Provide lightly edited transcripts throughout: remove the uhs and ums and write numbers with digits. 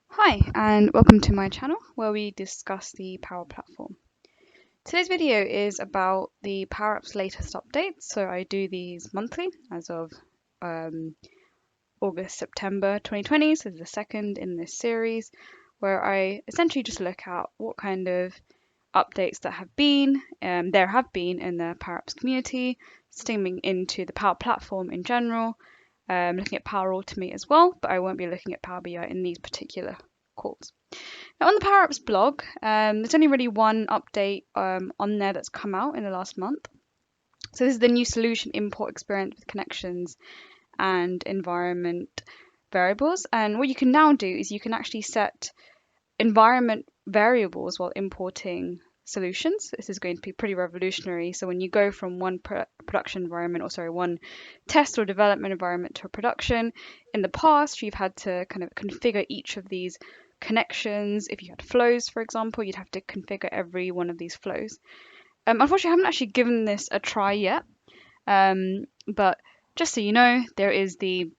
Hi, and welcome to my channel where we discuss the Power Platform. Today's video is about the PowerUps latest updates. So I do these monthly as of August, September 2020. So the second in this series where I essentially just look at what kind of updates that there have been in the PowerUps community, stemming into the Power Platform in general, looking at Power Automate as well, but I won't be looking at Power BI in these particular calls. Now on the PowerUps blog, there's only really one update on there that's come out in the last month. So this is the new solution import experience with connections and environment variables. And what you can now do is you can actually set environment variables while importing solutions. This is going to be pretty revolutionary. So when you go from one production environment, one test or development environment to a production, in the past you've had to kind of configure each of these connections. If you had flows, for example, you'd have to configure every one of these flows. Unfortunately, I haven't actually given this a try yet, but just so you know, there is the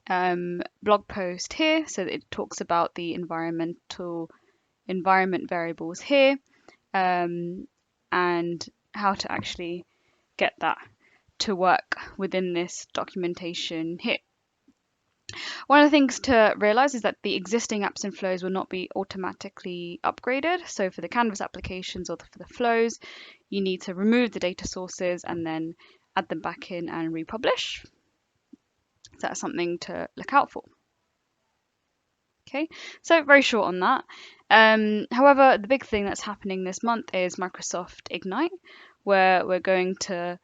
blog post here, so it talks about the environment variables here, and how to actually get that to work within this documentation here. One of the things to realize is that the existing apps and flows will not be automatically upgraded. So for the Canvas applications or for the flows, you need to remove the data sources and then add them back in and republish. So that's something to look out for. Okay, so very short on that. However, the big thing that's happening this month is Microsoft Ignite, where we're going to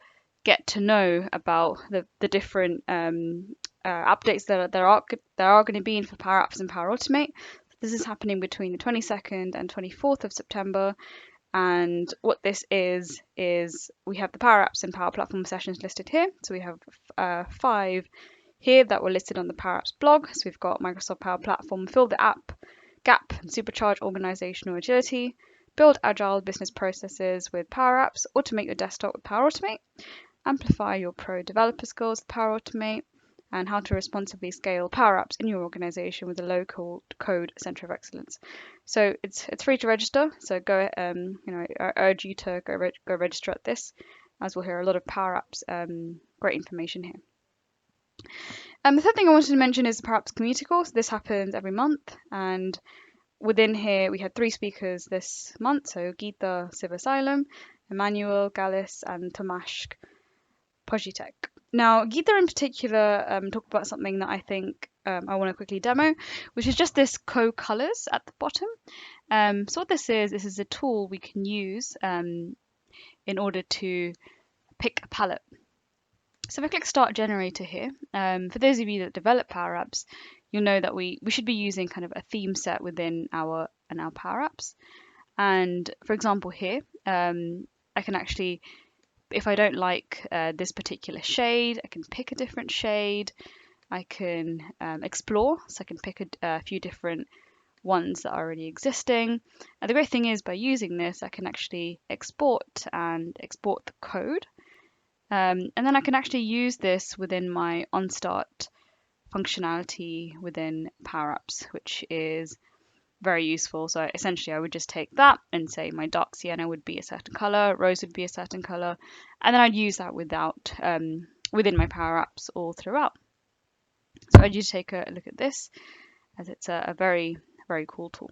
get to know about the different updates that there are going to be for PowerUps and Power Automate. This is happening between the 22nd and 24th of September. And what this is we have the PowerUps and Power Platform sessions listed here. So we have 5 here that were listed on the PowerUps blog. So we've got Microsoft Power Platform, fill the app gap and supercharge organizational agility, build agile business processes with PowerUps, automate your desktop with Power Automate, amplify your pro developer skills with Power Automate, and how to responsibly scale PowerUps in your organization with a low code center of excellence. So it's free to register. So go, I urge you to go register at this, as we'll hear a lot of PowerUps great information here. The third thing I wanted to mention is the PowerUps community course. This happens every month, and within here we had 3 speakers this month. So Geeta Sivasailam, Emmanuel Gallis, and Tomasz Pojitek. Now, Geeta in particular talked about something that I think I want to quickly demo, which is just this CoColors at the bottom. So what this is a tool we can use in order to pick a palette. So if I click Start Generator here, for those of you that develop PowerUps, you'll know that we should be using kind of a theme set within our PowerUps. And for example here, I can actually, if I don't like this particular shade, I can pick a different shade. I can explore, so I can pick a few different ones that are already existing. And the great thing is by using this, I can actually export the code. And then I can actually use this within my OnStart functionality within PowerUps, which is very useful. So essentially I would just take that and say my dark sienna would be a certain color, rose would be a certain color, and then I'd use that within my PowerUps all throughout. So I'd just take a look at this, as it's a very, very cool tool.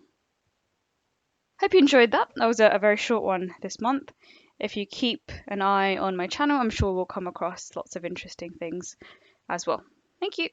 Hope you enjoyed that. That was a very short one this month. If you keep an eye on my channel, I'm sure we'll come across lots of interesting things as well. Thank you.